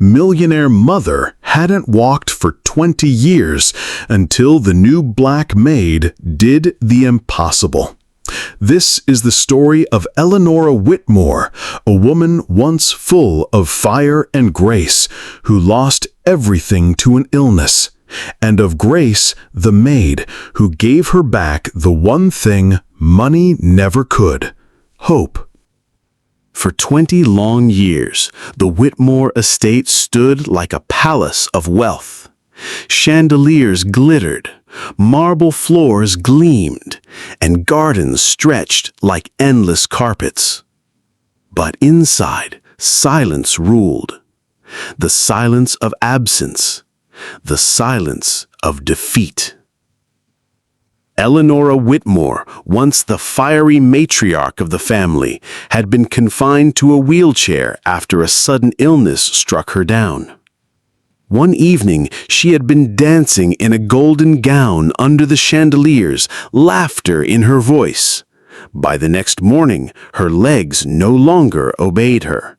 Millionaire mother hadn't walked for 20 years until the new Black Maid did the impossible. This is the story of Elanora Witmore, a woman once full of fire and grace who lost everything to an illness, and of Grace, the maid, who gave her back the one thing money never could: hope. For 20 long years, the Witmore estate stood like a palace of wealth. Chandeliers glittered, marble floors gleamed, and gardens stretched like endless carpets. But inside, silence ruled. The silence of absence, the silence of defeat. Elanora Witmore, once the fiery matriarch of the family, had been confined to a wheelchair after a sudden illness struck her down. One evening, she had been dancing in a golden gown under the chandeliers, laughter in her voice. By the next morning, her legs no longer obeyed her.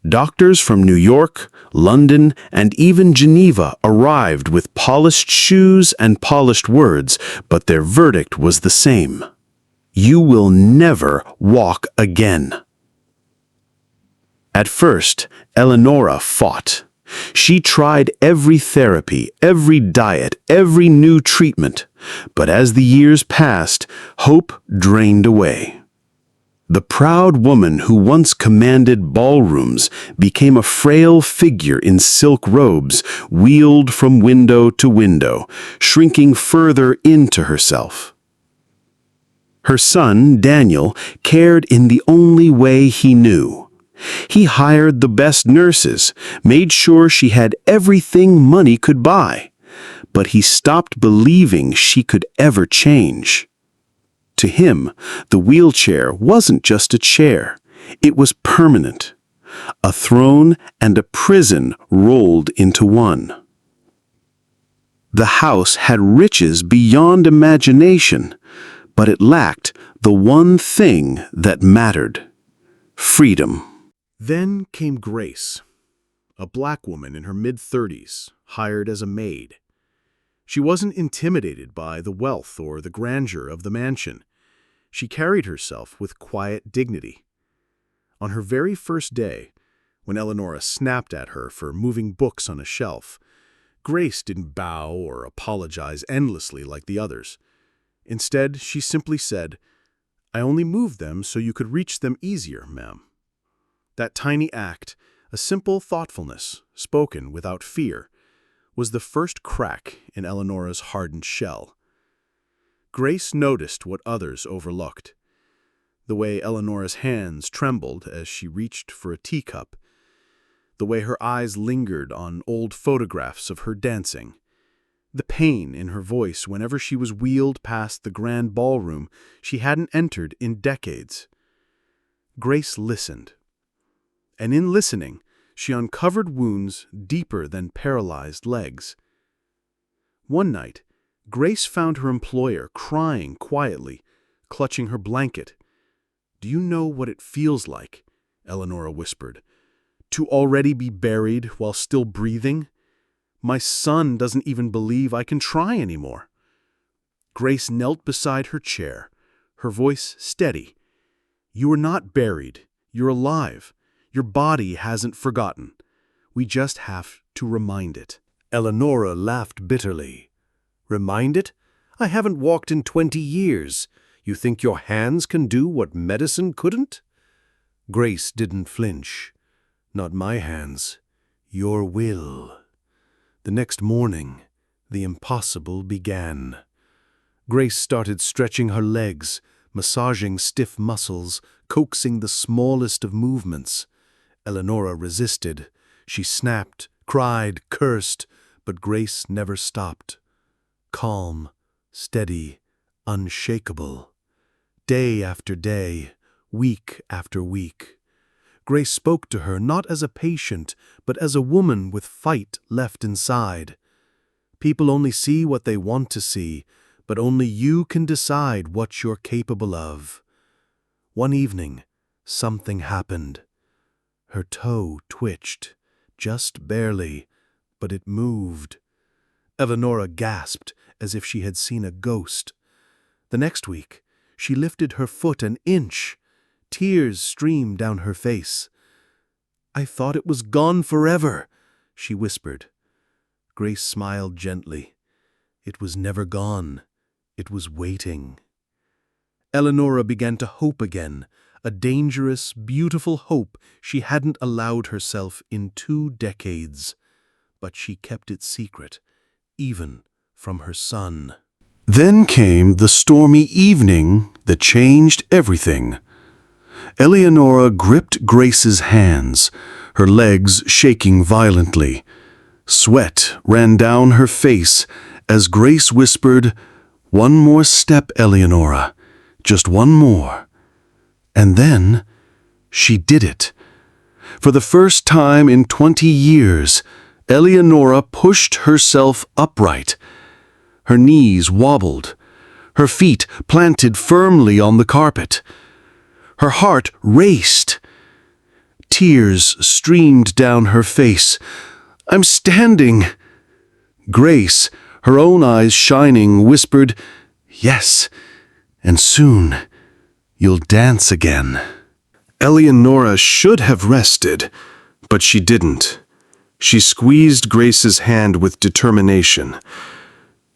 Doctors from New York, London, and even Geneva arrived with polished shoes and polished words, but their verdict was the same: you will never walk again. At first, Elanora fought. She tried every therapy, every diet, every new treatment, but as the years passed, hope drained away. The proud woman who once commanded ballrooms became a frail figure in silk robes, wheeled from window to window, shrinking further into herself. Her son, Daniel, cared in the only way he knew. He hired the best nurses, made sure she had everything money could buy, but he stopped believing she could ever change. To him, the wheelchair wasn't just a chair. It was permanent. A throne and a prison rolled into one. The house had riches beyond imagination, but it lacked the one thing that mattered: freedom. Then came Grace, a black woman in her mid-30s, hired as a maid. She wasn't intimidated by the wealth or the grandeur of the mansion. She carried herself with quiet dignity. On her very first day, when Elanora snapped at her for moving books on a shelf, Grace didn't bow or apologize endlessly like the others. Instead, she simply said, "I only moved them so you could reach them easier, ma'am." That tiny act, a simple thoughtfulness, spoken without fear, was the first crack in Elanora's hardened shell. Grace noticed what others overlooked: the way Elanora's hands trembled as she reached for a teacup, the way her eyes lingered on old photographs of her dancing, the pain in her voice whenever she was wheeled past the grand ballroom she hadn't entered in decades. Grace listened. And in listening, she uncovered wounds deeper than paralyzed legs. One night, Grace found her employer crying quietly, clutching her blanket. "Do you know what it feels like?" Elanora whispered. "To already be buried while still breathing? My son doesn't even believe I can try anymore." Grace knelt beside her chair, her voice steady. "You are not buried. You're alive. Your body hasn't forgotten. We just have to remind it." Elanora laughed bitterly. "Remind it? I haven't walked in 20 years. You think your hands can do what medicine couldn't?" Grace didn't flinch. "Not my hands. Your will." The next morning, the impossible began. Grace started stretching her legs, massaging stiff muscles, coaxing the smallest of movements. Elanora resisted. She snapped, cried, cursed, but Grace never stopped. Calm, steady, unshakable. Day after day, week after week. Grace spoke to her not as a patient, but as a woman with fight left inside. People only see what they want to see, but only you can decide what you're capable of. One evening, something happened. Her toe twitched, just barely, but it moved. Elanora gasped as if she had seen a ghost. The next week, she lifted her foot an inch. Tears streamed down her face. "I thought it was gone forever," she whispered. Grace smiled gently. It was never gone. It was waiting. Elanora began to hope again, a dangerous, beautiful hope she hadn't allowed herself in 2 decades. But she kept it secret, even from her son. Then came the stormy evening that changed everything. Eleonora gripped Grace's hands, her legs shaking violently. Sweat ran down her face as Grace whispered, "One more step, Eleonora. Just one more." And then she did it. For the first time in 20 years, Eleonora pushed herself upright. Her knees wobbled, her feet planted firmly on the carpet. Her heart raced. Tears streamed down her face. "I'm standing." Grace, her own eyes shining, whispered, "Yes, and soon you'll dance again." Eleonora should have rested, but she didn't. She squeezed Grace's hand with determination.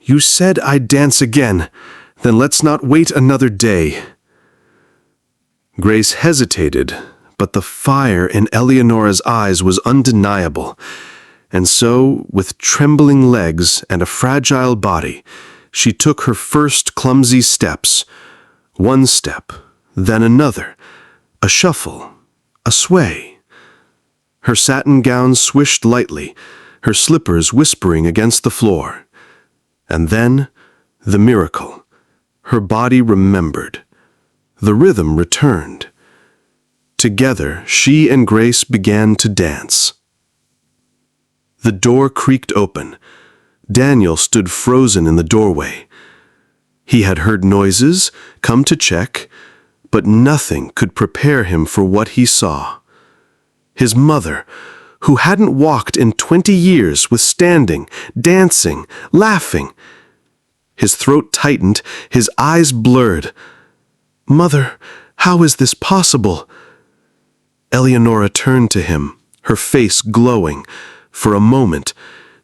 "You said I'd dance again, then let's not wait another day." Grace hesitated, but the fire in Eleonora's eyes was undeniable. And so, with trembling legs and a fragile body, she took her first clumsy steps. One step, then another, a shuffle, a sway. Her satin gown swished lightly, her slippers whispering against the floor. And then, the miracle. Her body remembered. The rhythm returned. Together, she and Grace began to dance. The door creaked open. Daniel stood frozen in the doorway. He had heard noises, come to check, but nothing could prepare him for what he saw. His mother, who hadn't walked in 20 years, was standing, dancing, laughing. His throat tightened, his eyes blurred. "Mother, how is this possible?" Eleonora turned to him, her face glowing. For a moment,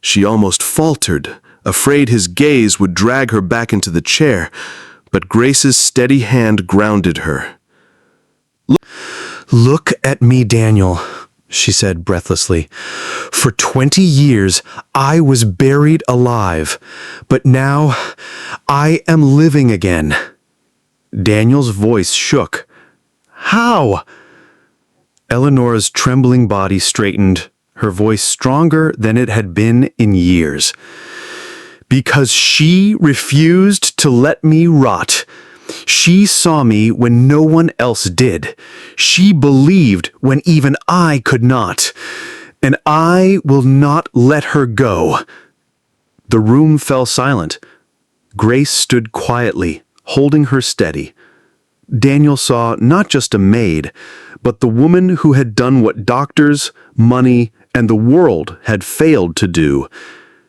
she almost faltered, afraid his gaze would drag her back into the chair, but Grace's steady hand grounded her. "Look at me, Daniel," she said breathlessly. "For 20 years, I was buried alive, but now I am living again." Daniel's voice shook. "How?" Eleonora's trembling body straightened, her voice stronger than it had been in years. "Because she refused to let me rot. She saw me when no one else did. She believed when even I could not. And I will not let her go." The room fell silent. Grace stood quietly, holding her steady. Daniel saw not just a maid, but the woman who had done what doctors, money, and the world had failed to do.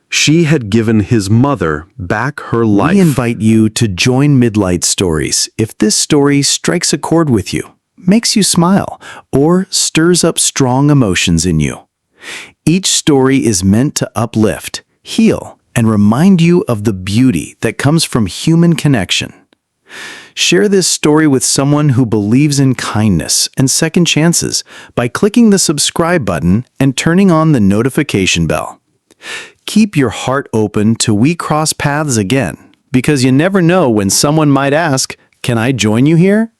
She had given his mother back her life. We invite you to join Lightstories if this story strikes a chord with you, makes you smile, or stirs up strong emotions in you. Each story is meant to uplift, heal, and remind you of the beauty that comes from human connection. Share this story with someone who believes in kindness and second chances by clicking the subscribe button and turning on the notification bell. Keep your heart open till we cross paths again, because you never know when someone might ask, "Can I join you here?"